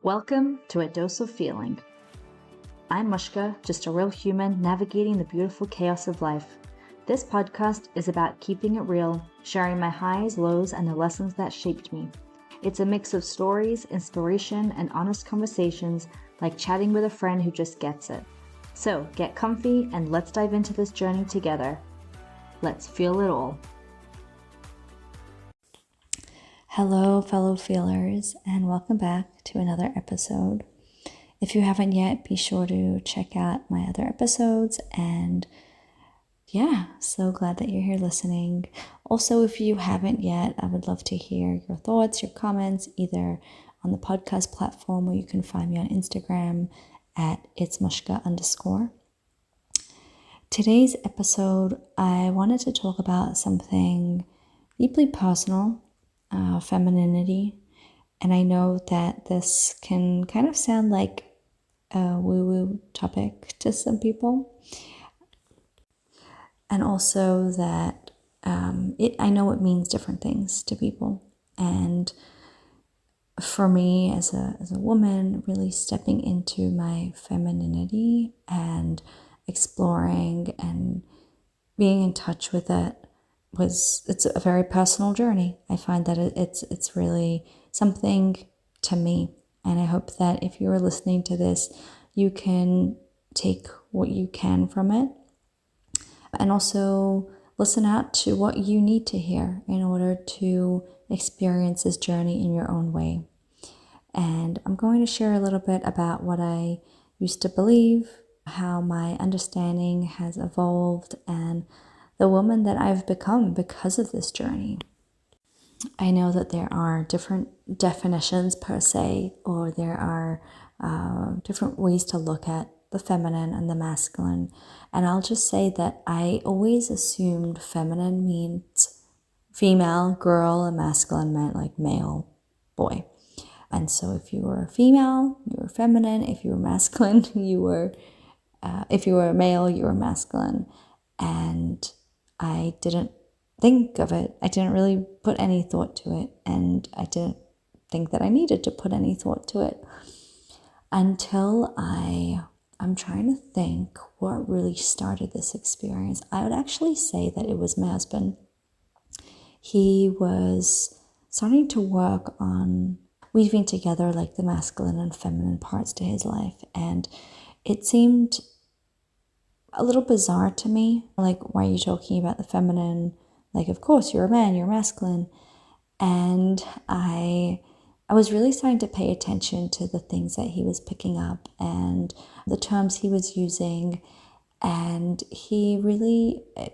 Welcome to A Dose of Feeling. I'm Mushka, just a real human navigating the beautiful chaos of life. This podcast is about keeping it real, sharing my highs, lows, and the lessons that shaped me. It's a mix of stories, inspiration, and honest conversations, like chatting with a friend who just gets it. So get comfy and let's dive into this journey together. Let's feel it all. Hello, fellow feelers, and welcome back to another episode. If you haven't yet, be sure to check out my other episodes. And yeah, so glad that you're here listening. Also, if you haven't yet, I would love to hear your thoughts, your comments, either on the podcast platform, where you can find me on Instagram at itsmushka_. Today's episode, I wanted to talk about something deeply personal, femininity. And I know that this can kind of sound like a woo-woo topic to some people. And also that I know it means different things to people. And for me as a woman, really stepping into my femininity and exploring and being in touch with it, it's a very personal journey. I find that it's really something to me, and I hope that if you are listening to this, you can take what you can from it, and also listen out to what you need to hear in order to experience this journey in your own way. And I'm going to share a little bit about what I used to believe, how my understanding has evolved, and the woman that I've become because of this journey. I know that there are different definitions per se, or there are different ways to look at the feminine and the masculine. And I'll just say that I always assumed feminine means female, girl, and masculine meant like male, boy. And so if you were a female, you were feminine. If you were masculine, if you were a male, you were masculine. And I didn't think of it. I didn't really put any thought to it. And I didn't think that I needed to put any thought to it until I'm trying to think what really started this experience. I would actually say that it was my husband. He was starting to work on weaving together like the masculine and feminine parts to his life. And it seemed a little bizarre to me. Like, why are you talking about the feminine? Like, of course, you're a man, you're masculine. And I was really starting to pay attention to the things that he was picking up and the terms he was using. And it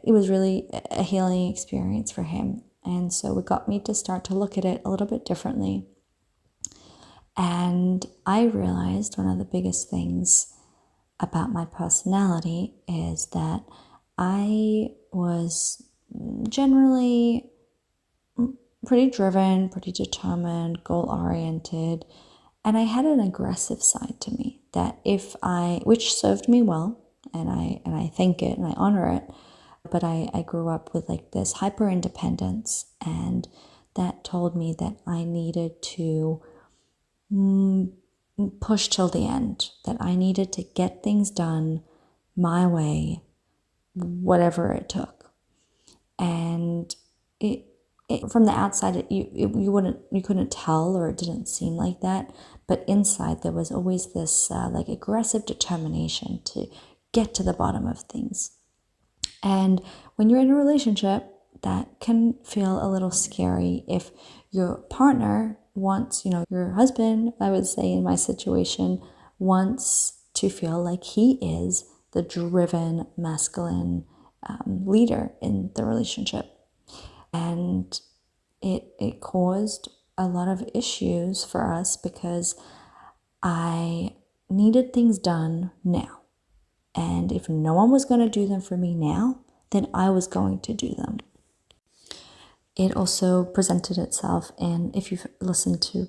was really a healing experience for him. And so it got me to start to look at it a little bit differently. And I realized one of the biggest things about my personality is that I was generally pretty driven, pretty determined, goal-oriented, and I had an aggressive side to me that which served me well, and I thank it and I honor it, but I grew up with like this hyper-independence, and that told me that I needed to push till the end, that I needed to get things done my way, whatever it took. And it from the outside, you couldn't tell, or it didn't seem like that, but inside there was always this like aggressive determination to get to the bottom of things. And when you're in a relationship, that can feel a little scary if your partner wants, your husband, I would say in my situation, wants to feel like he is the driven masculine leader in the relationship. And it caused a lot of issues for us because I needed things done now. And if no one was going to do them for me now, then I was going to do them. It also presented itself, and if you've listened to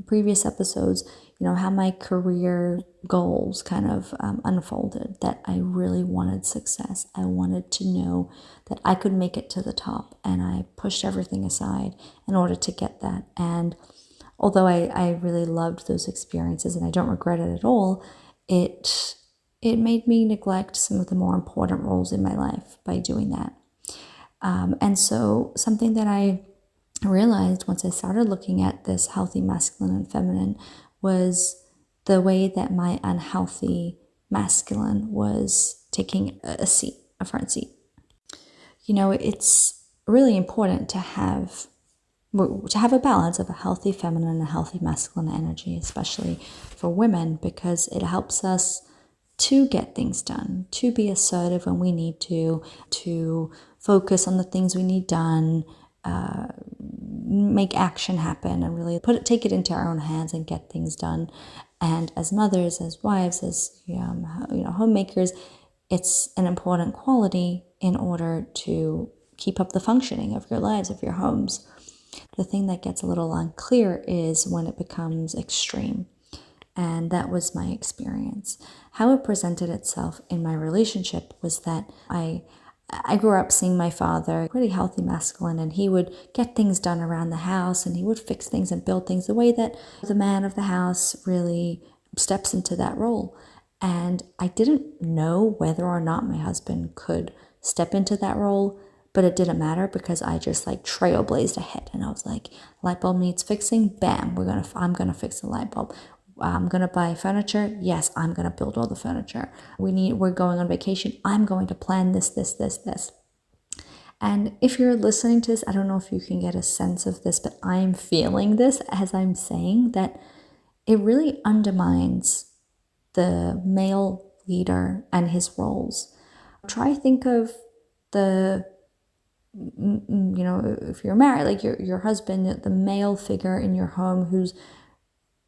previous episodes, how my career goals kind of unfolded, that I really wanted success. I wanted to know that I could make it to the top, and I pushed everything aside in order to get that. And although I really loved those experiences and I don't regret it at all, it made me neglect some of the more important roles in my life by doing that. And so something that I realized once I started looking at this healthy masculine and feminine was the way that my unhealthy masculine was taking a seat, a front seat. You know, it's really important to have a balance of a healthy feminine and a healthy masculine energy, especially for women, because it helps us to get things done, to be assertive when we need to focus on the things we need done, make action happen, and really take it into our own hands and get things done. And as mothers, as wives, as homemakers, it's an important quality in order to keep up the functioning of your lives, of your homes. The thing that gets a little unclear is when it becomes extreme. And that was my experience. How it presented itself in my relationship was that I grew up seeing my father, pretty healthy masculine, and he would get things done around the house and he would fix things and build things the way that the man of the house really steps into that role. And I didn't know whether or not my husband could step into that role, but it didn't matter because I just like trailblazed ahead. And I was like, light bulb needs fixing. Bam, I'm gonna fix the light bulb. I'm gonna buy furniture. Yes, I'm gonna build all the furniture. We're going on vacation. I'm going to plan this. And if you're listening to this, I don't know if you can get a sense of this, but I'm feeling this as I'm saying that it really undermines the male leader and his roles. Try think of if you're married, like your husband, the male figure in your home whose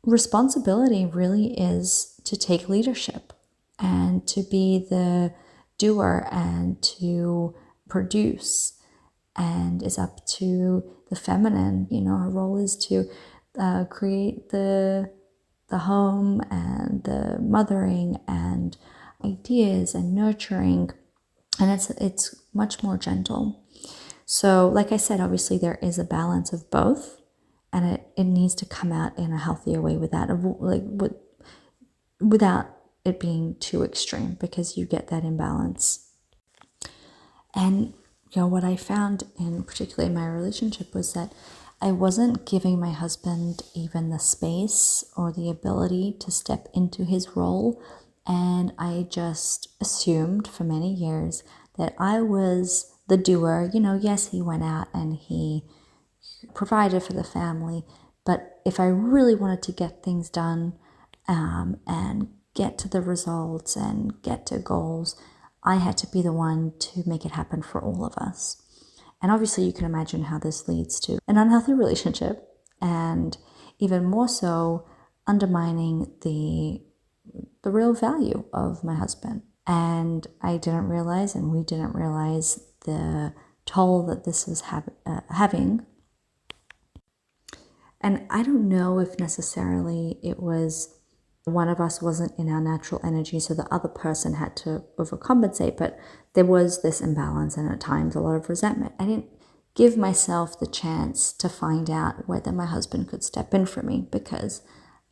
responsibility really is to take leadership and to be the doer and to produce, and is up to the feminine. Her role is to create the home and the mothering and ideas and nurturing, and it's much more gentle. So like I said, obviously there is a balance of both, and it needs to come out in a healthier way without it being too extreme, because you get that imbalance. And what I found in particularly in my relationship was that I wasn't giving my husband even the space or the ability to step into his role, and I just assumed for many years that I was the doer. Yes, he went out and he provided for the family, but if I really wanted to get things done and get to the results and get to goals, I had to be the one to make it happen for all of us. And obviously you can imagine how this leads to an unhealthy relationship, and even more so undermining the real value of my husband. And I didn't realize, and we didn't realize, the toll that this was having. And I don't know if necessarily it was one of us wasn't in our natural energy, so the other person had to overcompensate, but there was this imbalance and at times a lot of resentment. I didn't give myself the chance to find out whether my husband could step in for me, because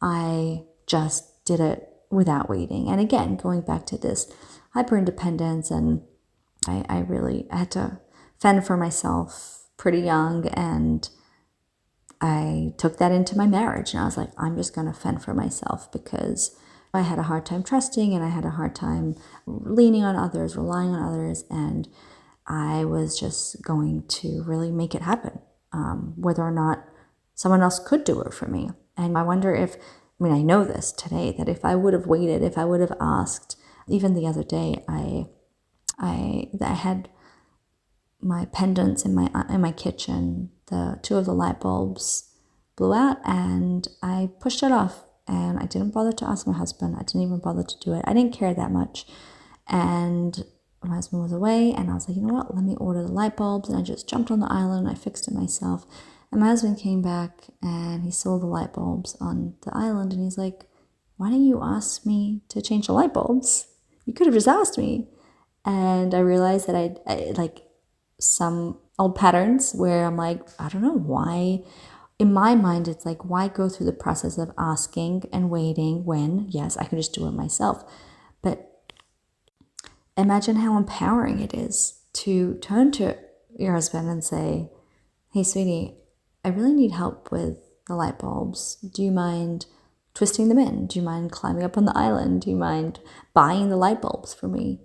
I just did it without waiting. And again, going back to this hyper independence, and I had to fend for myself pretty young, and I took that into my marriage, and I was like, I'm just going to fend for myself, because I had a hard time trusting, and I had a hard time leaning on others, relying on others, and I was just going to really make it happen, whether or not someone else could do it for me. And I wonder I know this today, that if I would have waited, if I would have asked, even the other day, I had my pendants in my kitchen, two of the light bulbs blew out, and I pushed it off, and I didn't bother to ask my husband. I didn't even bother to do it. I didn't care that much. And my husband was away, and I was like, you know what, let me order the light bulbs. And I just jumped on the island and I fixed it myself. And my husband came back and he saw the light bulbs on the island, and he's like, why didn't you ask me to change the light bulbs? You could have just asked me. And I realized that I like some old patterns where I'm like, I don't know why in my mind, it's like, why go through the process of asking and waiting when, yes, I can just do it myself. But imagine how empowering it is to turn to your husband and say, hey, sweetie, I really need help with the light bulbs. Do you mind twisting them in? Do you mind climbing up on the island? Do you mind buying the light bulbs for me?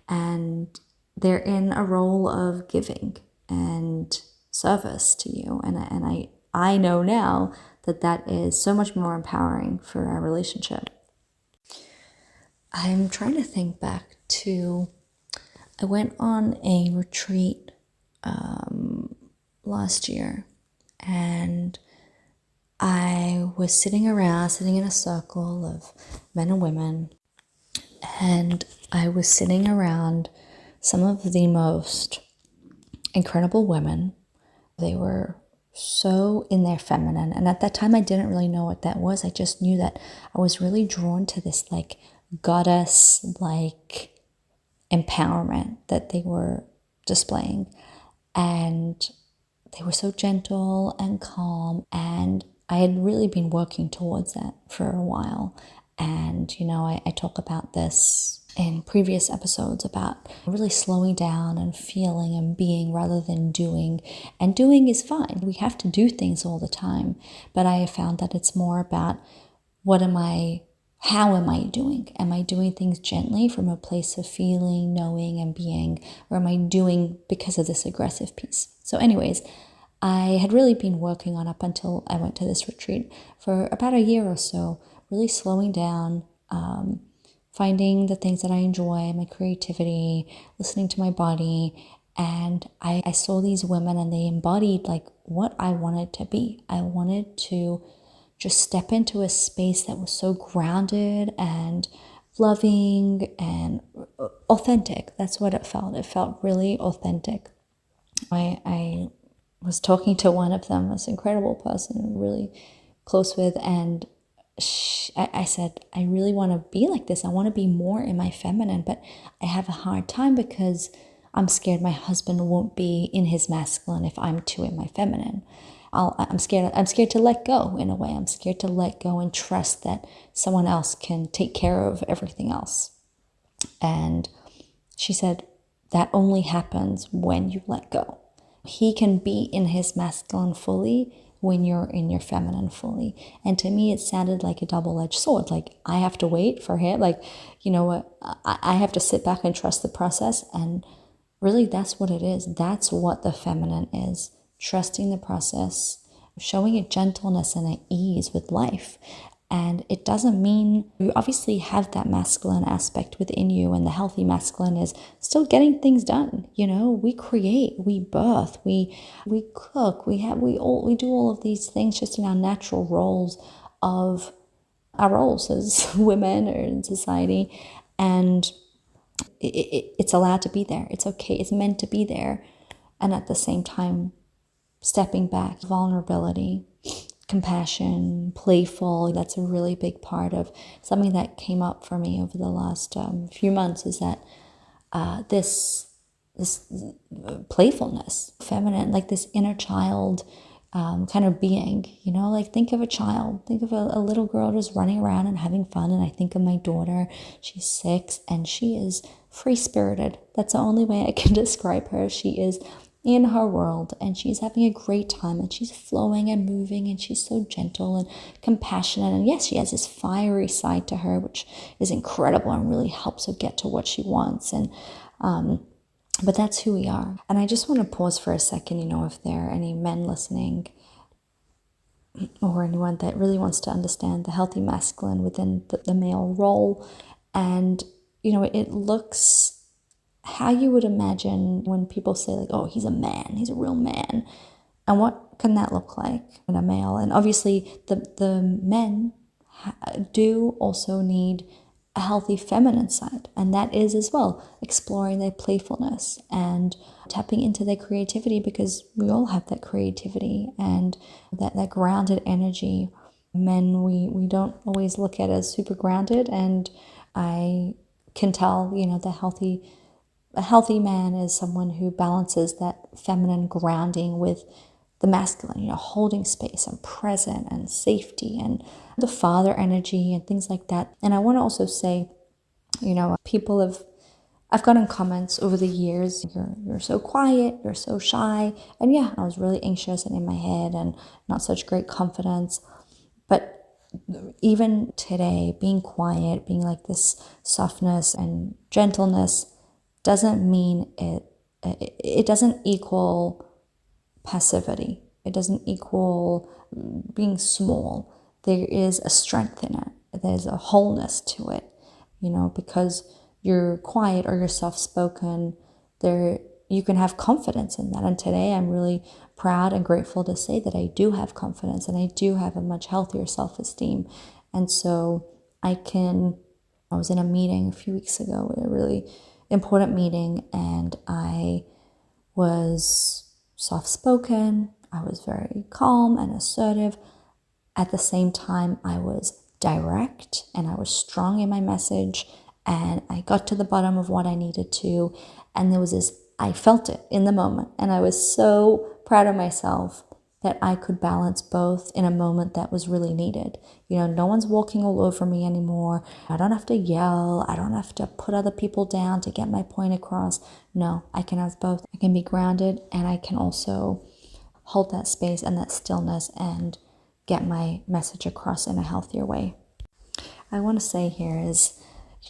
And they're in a role of giving and service to you. And I know now that that is so much more empowering for our relationship. I'm trying to think back to, I went on a retreat last year, and I was sitting in a circle of men and women, and I was sitting around some of the most incredible women. They were so in their feminine, and at that time I didn't really know what that was. I just knew that I was really drawn to this like goddess like empowerment that they were displaying, and they were so gentle and calm, and I had really been working towards that for a while. And I talk about this in previous episodes about really slowing down and feeling and being rather than doing. And doing is fine. We have to do things all the time. But I have found that it's more about how am I doing? Am I doing things gently from a place of feeling, knowing, and being? Or am I doing because of this aggressive piece? So anyways, I had really been working on up until I went to this retreat for about a year or so, really slowing down, finding the things that I enjoy, my creativity, listening to my body. And I saw these women, and they embodied like what I wanted to be. I wanted to just step into a space that was so grounded and loving and authentic. That's what it felt. It felt really authentic. I was talking to one of them, this incredible person I'm really close with, and I said, I really want to be like this. I want to be more in my feminine, but I have a hard time because I'm scared my husband won't be in his masculine if I'm too in my feminine. I'm scared to let go in a way. I'm scared to let go and trust that someone else can take care of everything else. And she said, that only happens when you let go. He can be in his masculine fully when you're in your feminine fully. And to me, it sounded like a double-edged sword. Like, I have to wait for him. Like, you know what? I have to sit back and trust the process. And really, that's what it is. That's what the feminine is. Trusting the process, showing a gentleness and an ease with life. And it doesn't mean you obviously have that masculine aspect within you, and the healthy masculine is still getting things done. We create, we birth, we cook, we do all of these things just in our natural roles of our roles as women or in society. And it's allowed to be there. It's okay. It's meant to be there. And at the same time, stepping back, vulnerability, compassion, playful. That's a really big part of something that came up for me over the last few months, is that this playfulness, feminine, like this inner child kind of being, like think of a child, think of a little girl just running around and having fun. And I think of my daughter, she's 6 and she is free-spirited. That's the only way I can describe her. She is in her world and she's having a great time, and she's flowing and moving, and she's so gentle and compassionate. And yes, she has this fiery side to her, which is incredible and really helps her get to what she wants. And but that's who we are. And I just want to pause for a second, if there are any men listening or anyone that really wants to understand the healthy masculine within the male role. And, it looks how you would imagine when people say like, oh, he's a man, he's a real man. And what can that look like in a male? And obviously the men do also need a healthy feminine side. And that is as well exploring their playfulness and tapping into their creativity, because we all have that creativity and that grounded energy. Men, we don't always look at as super grounded. And I can tell, a healthy man is someone who balances that feminine grounding with the masculine, holding space and present and safety and the father energy and things like that. And I want to also say, I've gotten comments over the years, you're so quiet, you're so shy. And yeah, I was really anxious and in my head and not such great confidence. But even today, being quiet, being like this softness and gentleness doesn't mean it doesn't equal passivity. It doesn't equal being small. There is a strength in it. There's a wholeness to it, because you're quiet or you're soft-spoken, you can have confidence in that. And today I'm really proud and grateful to say that I do have confidence and I do have a much healthier self-esteem. And so I was in a meeting a few weeks ago, a really important meeting, and I was soft-spoken. I was very calm and assertive. At the same time, I was direct and I was strong in my message, and I got to the bottom of what I needed to. And I felt it in the moment. And I was so proud of myself that I could balance both in a moment that was really needed. No one's walking all over me anymore. I don't have to yell. I don't have to put other people down to get my point across. No, I can have both. I can be grounded and I can also hold that space and that stillness and get my message across in a healthier way. I want to say here is,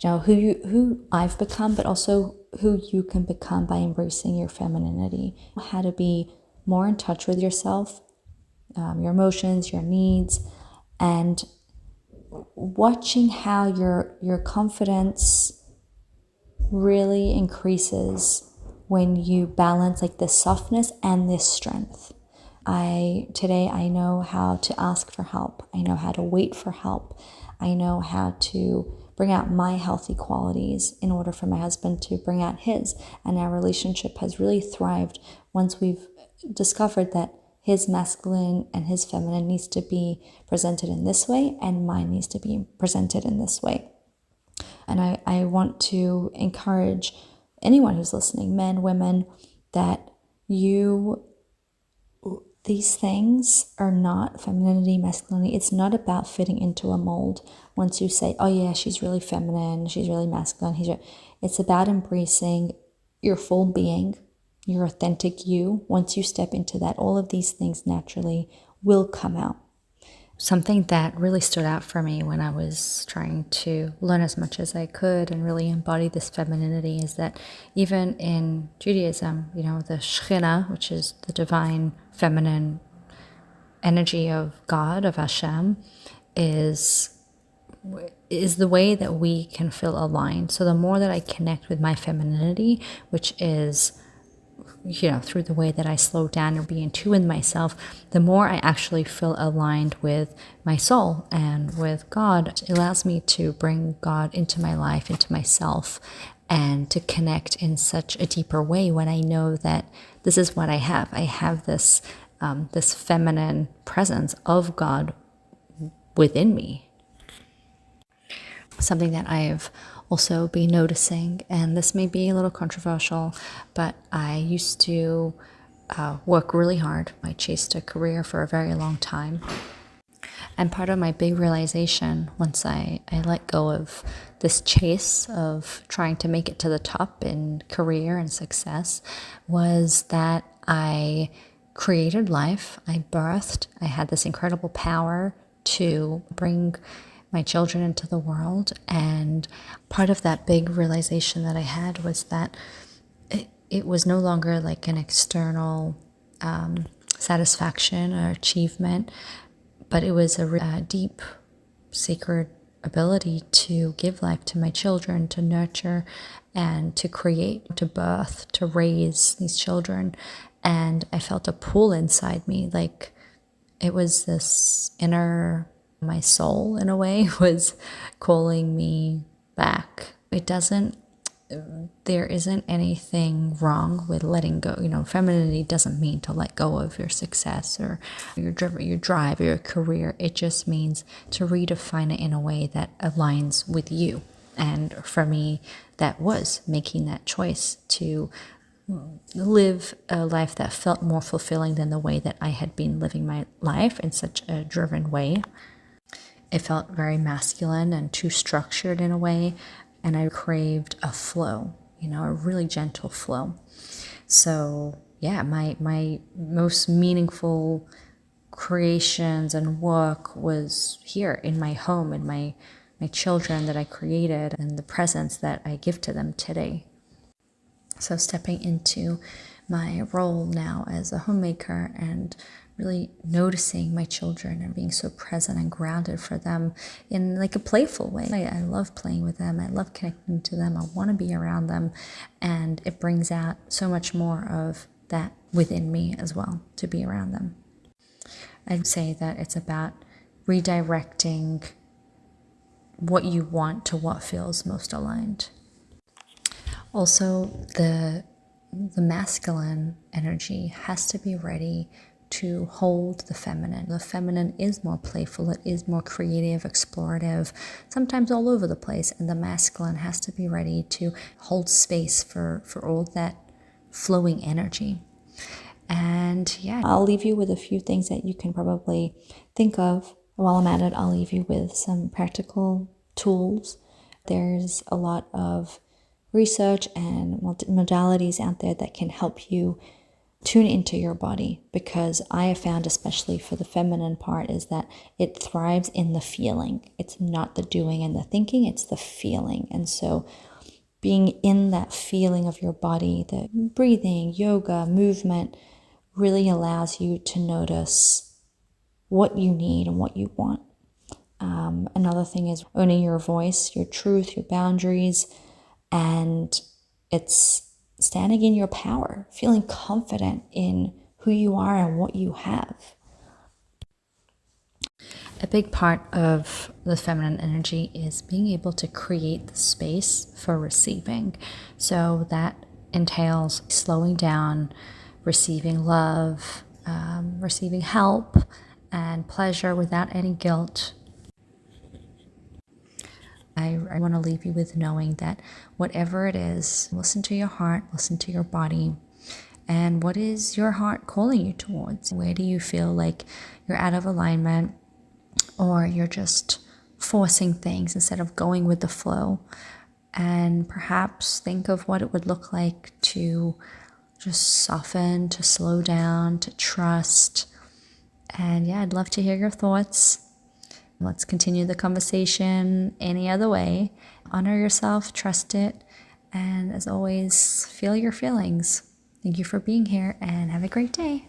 who I've become, but also who you can become by embracing your femininity. How to be more in touch with yourself, your emotions, your needs, and watching how your confidence really increases when you balance like this softness and this strength. Today I know how to ask for help. I know how to wait for help. I know how to bring out my healthy qualities in order for my husband to bring out his. And our relationship has really thrived once we've discovered that his masculine and his feminine needs to be presented in this way and mine needs to be presented in this way. And I want to encourage anyone who's listening, men, women, that these things are not femininity, masculinity. It's not about fitting into a mold. Once you say, oh yeah, she's really feminine, she's really masculine. It's about embracing your full being, your authentic you. Once you step into that, all of these things naturally will come out. Something that really stood out for me when I was trying to learn as much as I could and really embody this femininity is that even in Judaism, the Shechinah, which is the divine feminine energy of God, of Hashem, is the way that we can feel aligned. So the more that I connect with my femininity, which is through the way that I slow down or be in tune with myself, the more I actually feel aligned with my soul and with God. It allows me to bring God into my life, into myself, and to connect in such a deeper way when I know that this is what I have. I have this feminine presence of God within me. Something that I've also been noticing, and this may be a little controversial, but I used to work really hard. I chased a career for a very long time. And part of my big realization once I let go of this chase of trying to make it to the top in career and success was that I created life, I birthed, I had this incredible power to bring my children into the world. And part of that big realization that I had was that it was no longer like an external satisfaction or achievement, but it was a deep, sacred ability to give life to my children, to nurture and to create, to birth, to raise these children. And I felt a pull inside me, like it was this my soul in a way was calling me back. There isn't anything wrong with letting go. Femininity doesn't mean to let go of your success or your drive or your career. It just means to redefine it in a way that aligns with you. And for me, that was making that choice to live a life that felt more fulfilling than the way that I had been living my life in such a driven way. It felt very masculine and too structured in a way, and I craved a flow, a really gentle flow. So yeah, my most meaningful creations and work was here in my home, in my children that I created, and the presence that I give to them today. So stepping into my role now as a homemaker and really noticing my children and being so present and grounded for them in like a playful way. I love playing with them. I love connecting to them. I want to be around them. And it brings out so much more of that within me as well, to be around them. I'd say that it's about redirecting what you want to what feels most aligned. Also, the masculine energy has to be ready to hold the feminine. The feminine is more playful, it is more creative, explorative, sometimes all over the place, and the masculine has to be ready to hold space for all that flowing energy. And yeah, I'll leave you with a few things that you can probably think of. While I'm at it, I'll leave you with some practical tools. There's a lot of research and modalities out there that can help you tune into your body, because I have found, especially for the feminine part, is that it thrives in the feeling. It's not the doing and the thinking, it's the feeling. And so being in that feeling of your body, the breathing, yoga, movement, really allows you to notice what you need and what you want. Another thing is owning your voice, your truth, your boundaries, and it's standing in your power, feeling confident in who you are and what you have. A big part of the feminine energy is being able to create the space for receiving. So that entails slowing down, receiving love, receiving help and pleasure without any guilt. I want to leave you with knowing that whatever it is, listen to your heart, listen to your body, and what is your heart calling you towards? Where do you feel like you're out of alignment, or you're just forcing things instead of going with the flow? And perhaps think of what it would look like to just soften, to slow down, to trust. And yeah, I'd love to hear your thoughts. Let's continue the conversation any other way. Honor yourself, trust it, and as always, feel your feelings. Thank you for being here, and have a great day.